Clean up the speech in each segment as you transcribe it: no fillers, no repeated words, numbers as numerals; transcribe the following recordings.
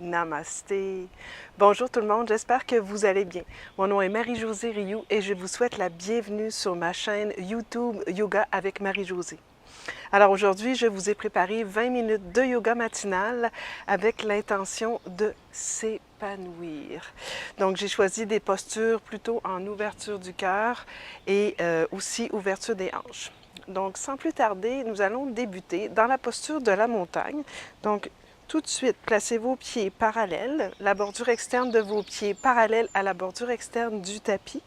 Namasté. Bonjour tout le monde, j'espère que vous allez bien. Mon nom est Marie-Josée Rioux et je vous souhaite la bienvenue sur ma chaîne YouTube Yoga avec Marie-Josée. Alors aujourd'hui, je vous ai préparé 20 minutes de yoga matinal avec l'intention de s'épanouir. Donc j'ai choisi des postures plutôt en ouverture du cœur et aussi ouverture des hanches. Donc sans plus tarder, nous allons débuter dans la posture de la montagne. Donc tout de suite, placez vos pieds parallèles, la bordure externe de vos pieds parallèle à la bordure externe du tapis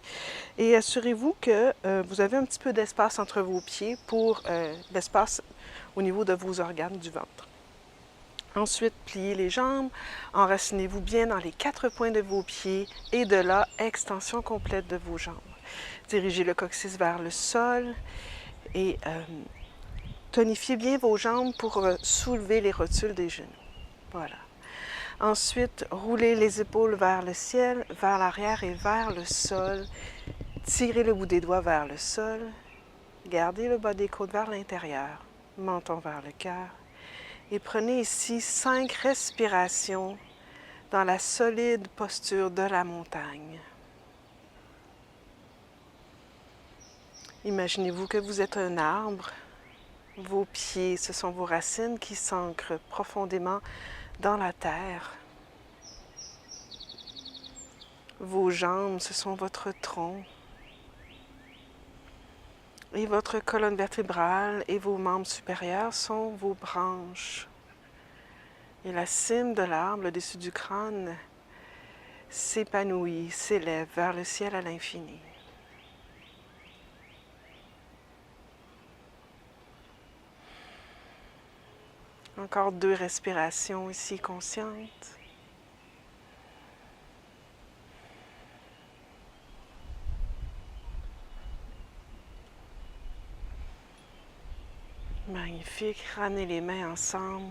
et assurez-vous que vous avez un petit peu d'espace entre vos pieds pour l'espace au niveau de vos organes du ventre. Ensuite, pliez les jambes, enracinez-vous bien dans les 4 points de vos pieds et de là, extension complète de vos jambes. Dirigez le coccyx vers le sol et tonifiez bien vos jambes pour soulever les rotules des genoux. Voilà. Ensuite, roulez les épaules vers le ciel, vers l'arrière et vers le sol. Tirez le bout des doigts vers le sol. Gardez le bas des côtes vers l'intérieur, menton vers le cœur. Et prenez ici 5 respirations dans la solide posture de la montagne. Imaginez-vous que vous êtes un arbre. Vos pieds, ce sont vos racines qui s'ancrent profondément dans la terre. Vos jambes, ce sont votre tronc. Et votre colonne vertébrale et vos membres supérieurs sont vos branches. Et la cime de l'arbre, le dessus du crâne, s'épanouit, s'élève vers le ciel à l'infini. Encore 2 respirations ici conscientes. Magnifique. Ramenez les mains ensemble.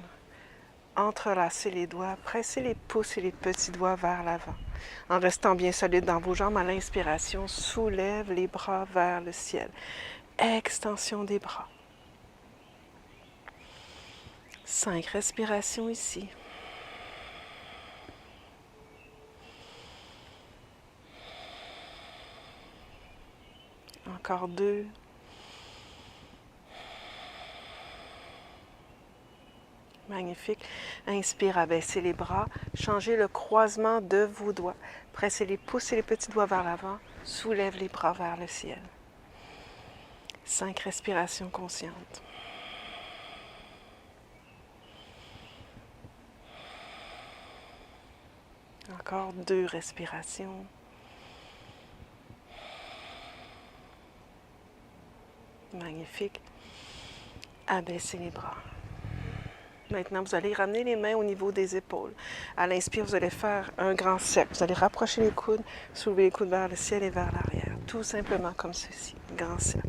Entrelacez les doigts. Pressez les pouces et les petits doigts vers l'avant. En restant bien solide dans vos jambes, à l'inspiration, soulève les bras vers le ciel. Extension des bras. 5 respirations ici. Encore 2. Magnifique. Inspire, abaissez les bras. Changez le croisement de vos doigts. Pressez les pouces et les petits doigts vers l'avant. Soulève les bras vers le ciel. 5 respirations conscientes. Encore 2 respirations. Magnifique. Abaissez les bras. Maintenant, vous allez ramener les mains au niveau des épaules. À l'inspire, vous allez faire un grand cercle. Vous allez rapprocher les coudes, soulever les coudes vers le ciel et vers l'arrière. Tout simplement comme ceci. Grand cercle.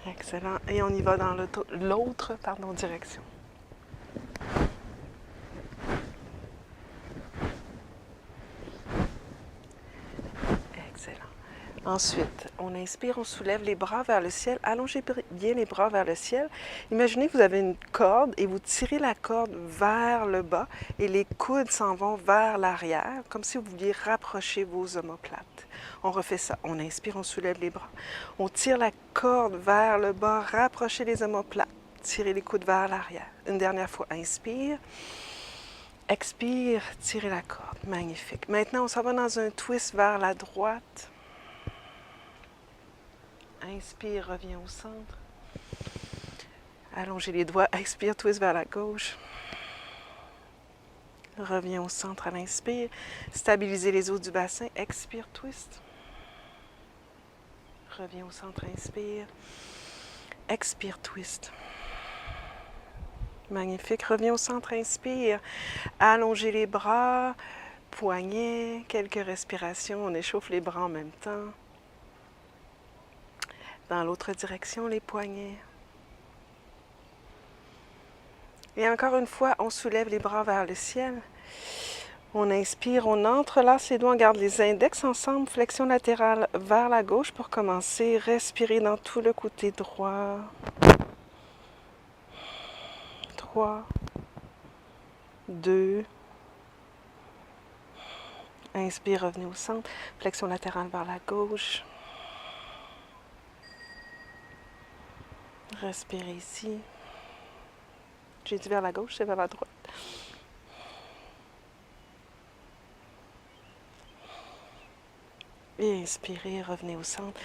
Excellent. Et on y va dans l'autre direction. Excellent. Ensuite, on inspire, on soulève les bras vers le ciel. Allongez bien les bras vers le ciel. Imaginez que vous avez une corde et vous tirez la corde vers le bas et les coudes s'en vont vers l'arrière, comme si vous vouliez rapprocher vos omoplates. On refait ça. On inspire, on soulève les bras. On tire la corde vers le bas, rapprochez les omoplates. Tirez les coudes vers l'arrière. Une dernière fois, inspire. Expire, tirez la corde. Magnifique. Maintenant, on s'en va dans un twist vers la droite. Inspire, reviens au centre. Allongez les doigts. Expire, twist vers la gauche. Reviens au centre à l'inspire. Stabilisez les os du bassin. Expire, twist. Reviens au centre, inspire. Expire, twist. Magnifique. Reviens au centre, inspire. Allongez les bras. Poignets. Quelques respirations. On échauffe les bras en même temps. Dans l'autre direction, les poignets. Et encore une fois, on soulève les bras vers le ciel. On inspire, on entrelace les doigts, on garde les index ensemble, flexion latérale vers la gauche pour commencer. Respirez dans tout le côté droit. 3, 2. Inspire, revenez au centre. Flexion latérale vers la gauche. Respirez ici. J'ai dit vers la gauche, c'est vers la droite. Et inspirez, revenez au centre.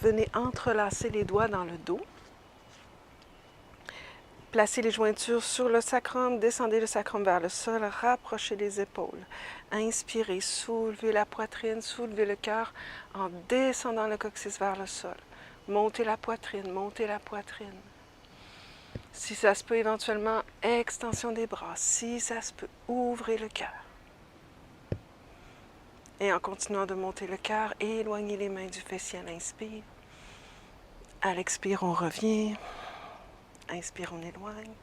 Venez entrelacer les doigts dans le dos. Placez les jointures sur le sacrum, descendez le sacrum vers le sol, rapprochez les épaules. Inspirez, soulevez la poitrine, soulevez le cœur en descendant le coccyx vers le sol. Montez la poitrine, montez la poitrine. Si ça se peut, éventuellement, extension des bras. Si ça se peut, ouvrez le cœur. Et en continuant de monter le cœur, éloignez les mains du fessier à l'inspire. À l'expire, on revient. Inspire, on éloigne.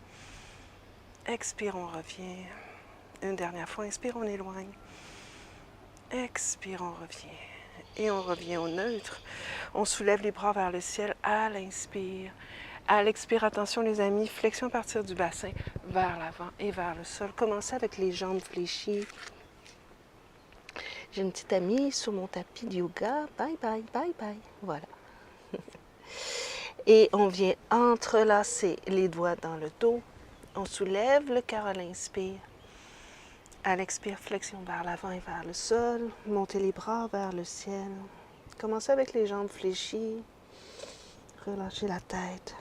Expire, on revient. Une dernière fois, inspire, on éloigne. Expire, on revient. Et on revient au neutre. On soulève les bras vers le ciel à l'inspire. À l'expire, attention les amis, flexion à partir du bassin vers l'avant et vers le sol. Commencez avec les jambes fléchies. J'ai une petite amie sur mon tapis de yoga. Bye, bye, bye, bye. Voilà. Et on vient entrelacer les doigts dans le dos. On soulève le cœur à l'inspire. À l'expire, flexion vers l'avant et vers le sol. Montez les bras vers le ciel. Commencez avec les jambes fléchies. Relâchez la tête.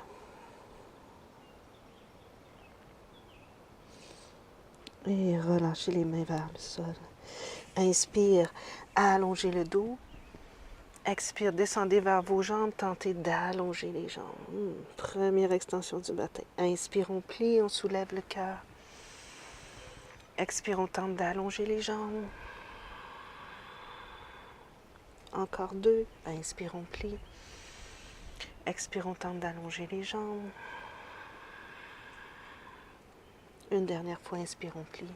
Et relâchez les mains vers le sol. Inspire, allongez le dos. Expire, descendez vers vos jambes, tentez d'allonger les jambes. Première extension du matin. Inspire, on plie, on soulève le cœur. Expire, on tente d'allonger les jambes. Encore 2. Inspire, on plie. Expire, on tente d'allonger les jambes. Une dernière fois, inspire, on plie.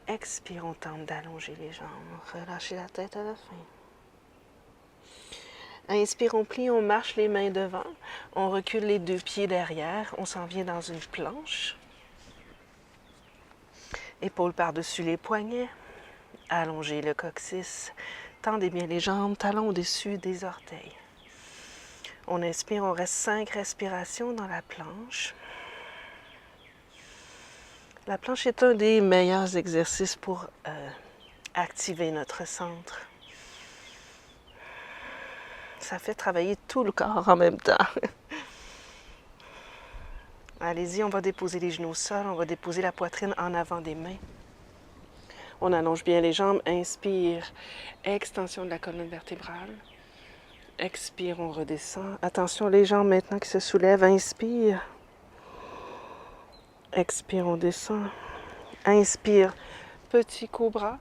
Expire, on tente d'allonger les jambes. Relâchez la tête à la fin. Inspire, on plie, on marche les mains devant. On recule les 2 pieds derrière. On s'en vient dans une planche. Épaules par-dessus les poignets. Allongez le coccyx. Tendez bien les jambes, talons au-dessus des orteils. On inspire, on reste 5 respirations dans la planche. La planche est un des meilleurs exercices pour activer notre centre. Ça fait travailler tout le corps en même temps. Allez-y, on va déposer les genoux au sol, on va déposer la poitrine en avant des mains. On allonge bien les jambes, inspire, extension de la colonne vertébrale. Expire, on redescend. Attention les jambes maintenant qui se soulèvent, inspire. Expire, on descend. Inspire, petit cobra.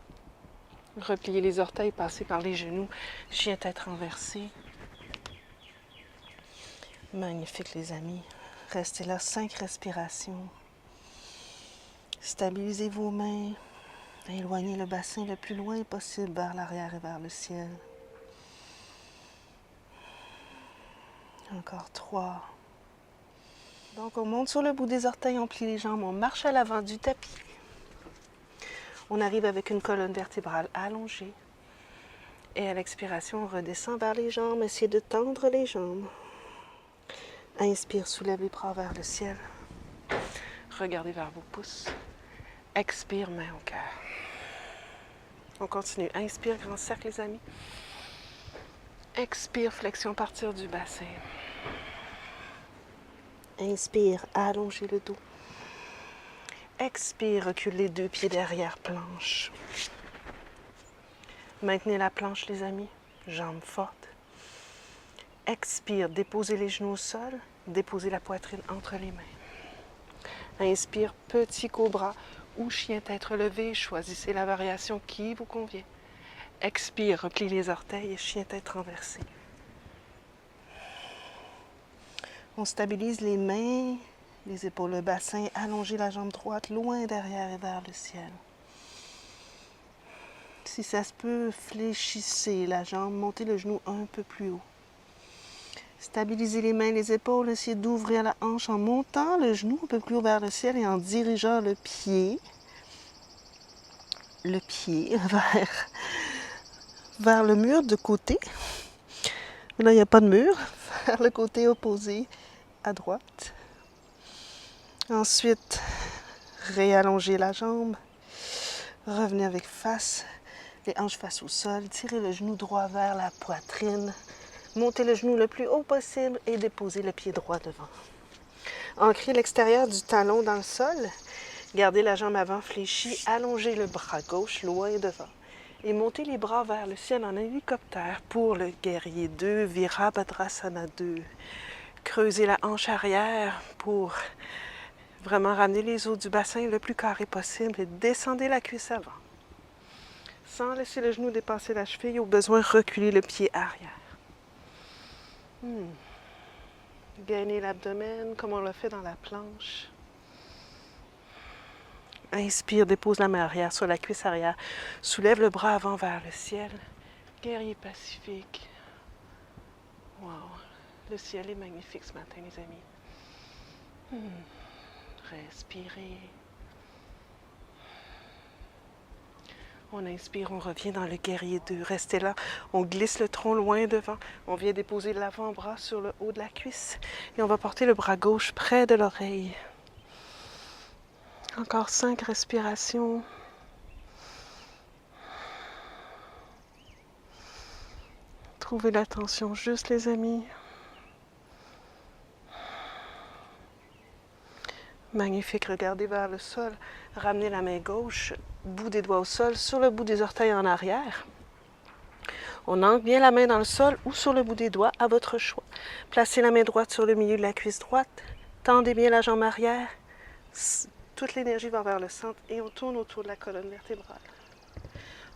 Repliez les orteils, passez par les genoux. Chien tête renversée. Magnifique les amis. Restez là 5 respirations. Stabilisez vos mains. Éloignez le bassin le plus loin possible vers l'arrière et vers le ciel. Encore 3. Donc on monte sur le bout des orteils, on plie les jambes, on marche à l'avant du tapis. On arrive avec une colonne vertébrale allongée. Et à l'expiration, on redescend vers les jambes. Essayez de tendre les jambes. Inspire, soulève les bras vers le ciel. Regardez vers vos pouces. Expire, main au cœur. On continue. Inspire, grand cercle, les amis. Expire, flexion, partir du bassin. Inspire, allongez le dos. Expire, recule les 2 pieds derrière, planche. Maintenez la planche, les amis. Jambes fortes. Expire, déposez les genoux au sol. Déposez la poitrine entre les mains. Inspire, petit cobra ou chien tête relevée. Choisissez la variation qui vous convient. Expire, replie les orteils et chien tête renversée. On stabilise les mains, les épaules, le bassin. Allongez la jambe droite loin derrière et vers le ciel. Si ça se peut, fléchissez la jambe, montez le genou un peu plus haut. Stabilisez les mains, les épaules, essayez d'ouvrir la hanche en montant le genou un peu plus haut vers le ciel et en dirigeant le pied vers le mur de côté. Là, il n'y a pas de mur, vers le côté opposé à droite. Ensuite, réallongez la jambe. Revenez avec les hanches face au sol. Tirez le genou droit vers la poitrine. Montez le genou le plus haut possible et déposez le pied droit devant. Ancrez l'extérieur du talon dans le sol. Gardez la jambe avant fléchie. Allongez le bras gauche loin devant. Et montez les bras vers le ciel en hélicoptère pour le guerrier 2, Virabhadrasana 2. Creusez la hanche arrière pour vraiment ramener les os du bassin le plus carré possible et descendez la cuisse avant. Sans laisser le genou dépasser la cheville, au besoin, reculez le pied arrière. Gainez l'abdomen comme on l'a fait dans la planche. Inspire, dépose la main arrière sur la cuisse arrière. Soulève le bras avant vers le ciel. Guerrier pacifique. Wow! Le ciel est magnifique ce matin, les amis. Respirez. On inspire, on revient dans le guerrier 2. Restez là. On glisse le tronc loin devant. On vient déposer l'avant-bras sur le haut de la cuisse. Et on va porter le bras gauche près de l'oreille. Encore 5 respirations. Trouvez l'attention juste, les amis. Magnifique. Regardez vers le sol. Ramenez la main gauche, bout des doigts au sol, sur le bout des orteils en arrière. On ancre bien la main dans le sol ou sur le bout des doigts, à votre choix. Placez la main droite sur le milieu de la cuisse droite. Tendez bien la jambe arrière. Toute l'énergie va vers le centre et on tourne autour de la colonne vertébrale.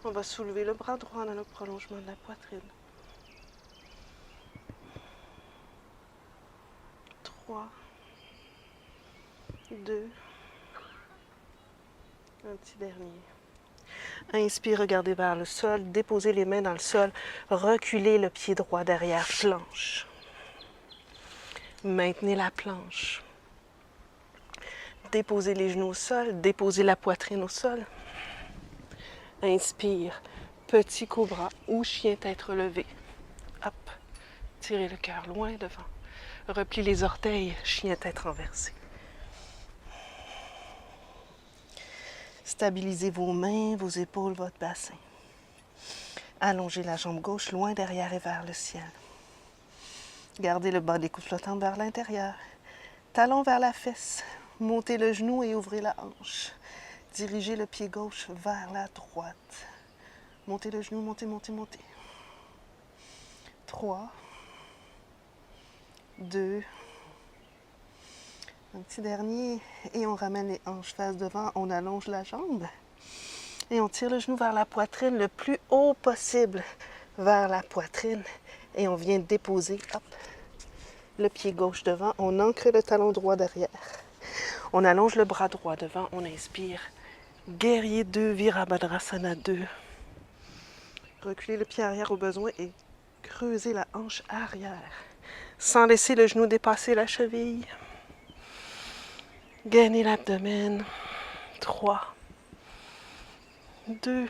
On va soulever le bras droit dans le prolongement de la poitrine. 3, 2, un petit dernier. Inspire, regardez vers le sol, déposez les mains dans le sol, reculez le pied droit derrière planche. Maintenez la planche. Déposez les genoux au sol, déposez la poitrine au sol. Inspire, petit cobra ou chien tête relevée. Hop, tirez le cœur loin devant. Replie les orteils, chien tête renversée. Stabilisez vos mains, vos épaules, votre bassin. Allongez la jambe gauche loin derrière et vers le ciel. Gardez le bas des coudes flottants vers l'intérieur. Talon vers la fesse. Montez le genou et ouvrez la hanche. Dirigez le pied gauche vers la droite. Montez le genou, montez, montez, montez. 3, 2, un petit dernier. Et on ramène les hanches face devant. On allonge la jambe. Et on tire le genou vers la poitrine le plus haut possible vers la poitrine. Et on vient déposer, hop, le pied gauche devant. On ancre le talon droit derrière. On allonge le bras droit devant, on inspire. Guerrier 2, Virabhadrasana 2. Reculez le pied arrière au besoin et creusez la hanche arrière. Sans laisser le genou dépasser la cheville. Gainez l'abdomen. 3, 2.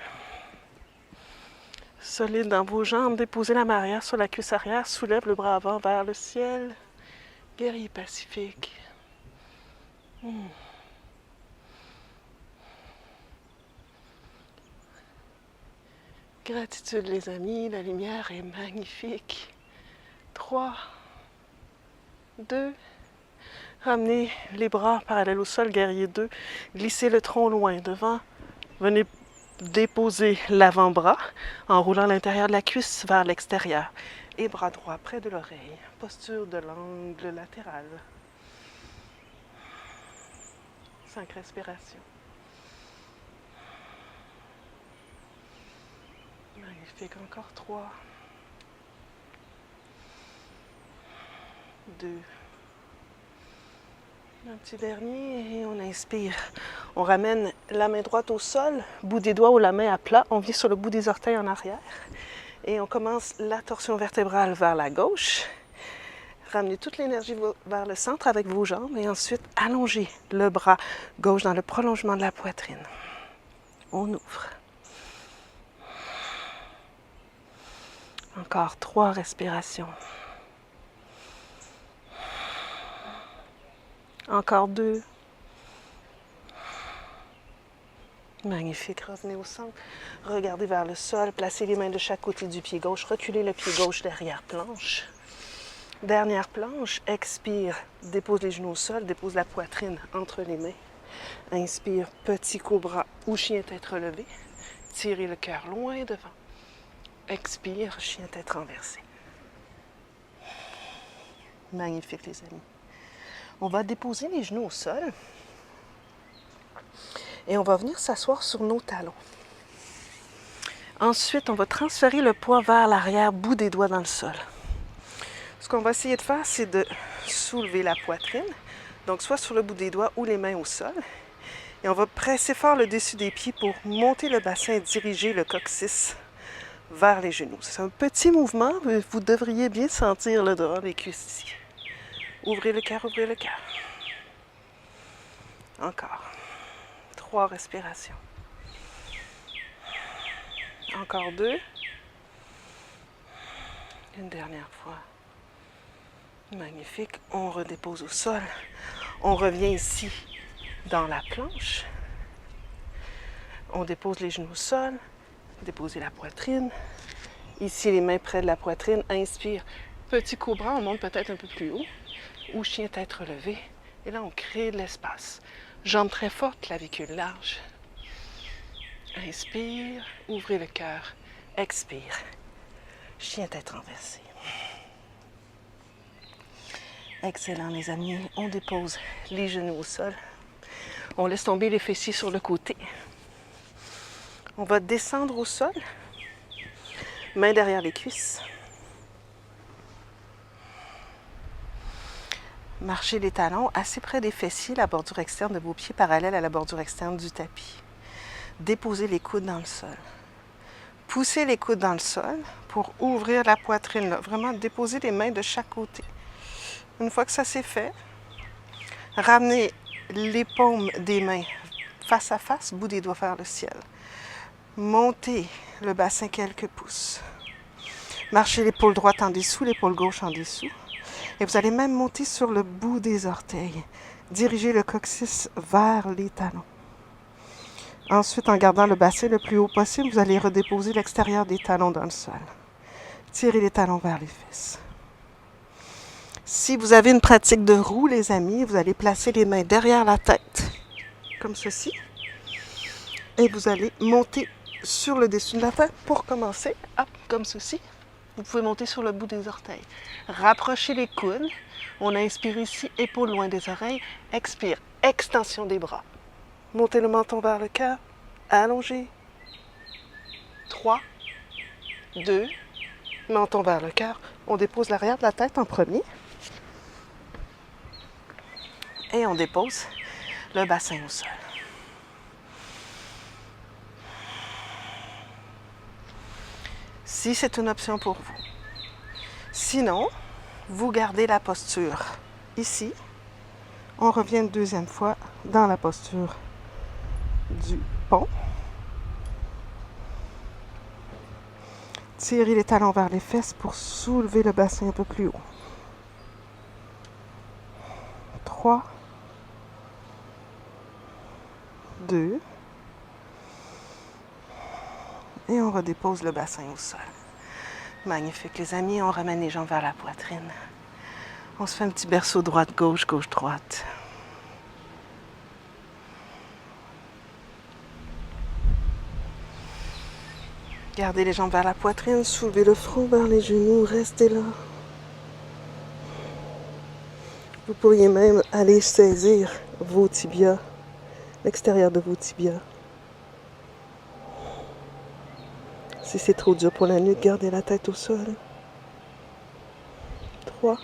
Solide dans vos jambes, déposez la main arrière sur la cuisse arrière. Soulève le bras avant vers le ciel. Guerrier pacifique. Gratitude les amis, la lumière est magnifique. 3, 2, ramenez les bras parallèles au sol, guerrier 2. Glissez le tronc loin devant. Venez déposer l'avant-bras en roulant l'intérieur de la cuisse vers l'extérieur. Et bras droit près de l'oreille. Posture de l'angle latéral. 5 respirations. Magnifique. Encore 3. 2. Un petit dernier et on inspire. On ramène la main droite au sol, bout des doigts ou la main à plat. On vient sur le bout des orteils en arrière. Et on commence la torsion vertébrale vers la gauche. Ramenez toute l'énergie vers le centre avec vos jambes et ensuite allongez le bras gauche dans le prolongement de la poitrine. On ouvre. Encore 3 respirations. Encore 2. Magnifique. Revenez au centre. Regardez vers le sol. Placez les mains de chaque côté du pied gauche. Reculez le pied gauche derrière planche. Dernière planche. Expire. Dépose les genoux au sol. Dépose la poitrine entre les mains. Inspire. Petit cobra ou chien tête relevée. Tirez le cœur loin devant. Expire. Chien tête renversée. Magnifique, les amis. On va déposer les genoux au sol. Et on va venir s'asseoir sur nos talons. Ensuite, on va transférer le poids vers l'arrière, bout des doigts dans le sol. Ce qu'on va essayer de faire, c'est de soulever la poitrine, donc soit sur le bout des doigts ou les mains au sol. Et on va presser fort le dessus des pieds pour monter le bassin et diriger le coccyx vers les genoux. C'est un petit mouvement, mais vous devriez bien sentir le droit des cuisses ici. Ouvrez le cœur, ouvrez le cœur. Encore. 3 respirations. Encore 2. Une dernière fois. Magnifique. On redépose au sol. On revient ici dans la planche. On dépose les genoux au sol. Déposez la poitrine. Ici, les mains près de la poitrine. Inspire. Petit cobra, on monte peut-être un peu plus haut. Ou chien tête relevée. Et là, on crée de l'espace. Jambes très fortes, clavicule large. Inspire, ouvrez le cœur. Expire. Chien tête renversée. Excellent, les amis. On dépose les genoux au sol. On laisse tomber les fessiers sur le côté. On va descendre au sol. Mains derrière les cuisses. Marchez les talons assez près des fessiers, la bordure externe de vos pieds parallèle à la bordure externe du tapis. Déposez les coudes dans le sol. Poussez les coudes dans le sol pour ouvrir la poitrine. Là. Vraiment, déposez les mains de chaque côté. Une fois que ça c'est fait, ramenez les paumes des mains face à face, bout des doigts vers le ciel. Montez le bassin quelques pouces. Marchez l'épaule droite en dessous, l'épaule gauche en dessous. Et vous allez même monter sur le bout des orteils. Dirigez le coccyx vers les talons. Ensuite, en gardant le bassin le plus haut possible, vous allez redéposer l'extérieur des talons dans le sol. Tirez les talons vers les fesses. Si vous avez une pratique de roue, les amis, vous allez placer les mains derrière la tête, comme ceci. Et vous allez monter sur le dessus de la tête pour commencer. Hop, comme ceci. Vous pouvez monter sur le bout des orteils. Rapprochez les coudes. On inspire ici, épaules loin des oreilles. Expire, extension des bras. Montez le menton vers le cœur. Allongez. 3, 2, menton vers le cœur. On dépose l'arrière de la tête en premier. Et on dépose le bassin au sol. Si c'est une option pour vous. Sinon, vous gardez la posture ici. On revient une deuxième fois dans la posture du pont. Tirez les talons vers les fesses pour soulever le bassin un peu plus haut. 3, 2, et on redépose le bassin au sol. Magnifique, les amis. On ramène les jambes vers la poitrine. On se fait un petit berceau droite-gauche, gauche-droite. Gardez les jambes vers la poitrine, soulevez le front vers les genoux, restez là. Vous pourriez même aller saisir vos tibias, l'extérieur de vos tibias. Si c'est trop dur pour la nuque, gardez la tête au sol. 3,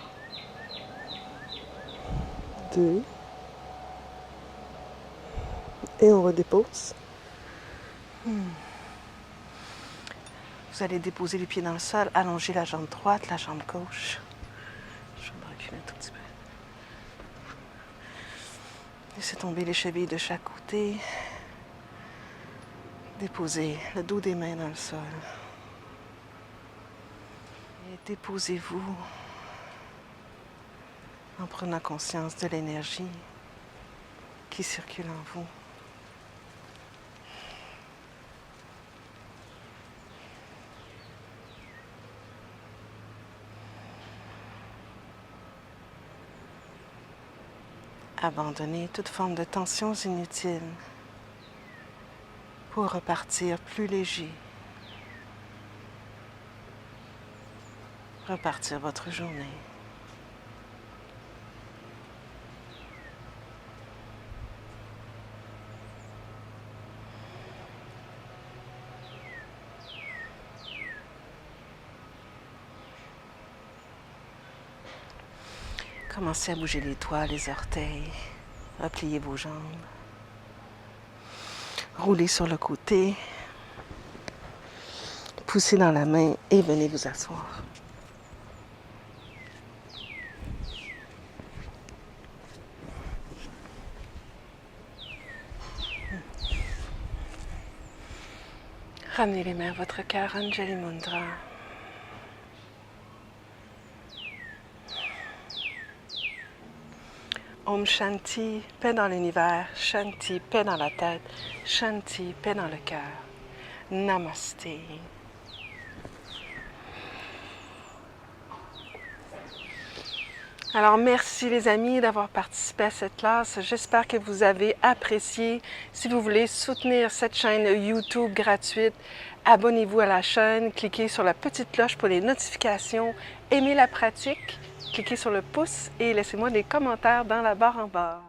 2, et on redépose. Vous allez déposer les pieds dans le sol, allonger la jambe droite, la jambe gauche. Je vais me reculer reculer un tout petit peu. Laissez tomber les chevilles de chaque côté. Déposez le dos des mains dans le sol. Et déposez-vous en prenant conscience de l'énergie qui circule en vous. Abandonnez toute forme de tensions inutiles pour repartir plus léger. Repartir votre journée. Commencez à bouger les doigts, les orteils. Repliez vos jambes. Roulez sur le côté. Poussez dans la main et venez vous asseoir. Ramenez les mains à votre cœur, Anjali Mudra. Om Shanti, paix dans l'univers, Shanti, paix dans la tête, Shanti, paix dans le cœur. Namasté. Alors, merci les amis d'avoir participé à cette classe. J'espère que vous avez apprécié. Si vous voulez soutenir cette chaîne YouTube gratuite, abonnez-vous à la chaîne, cliquez sur la petite cloche pour les notifications, aimez la pratique, cliquez sur le pouce et laissez-moi des commentaires dans la barre en bas.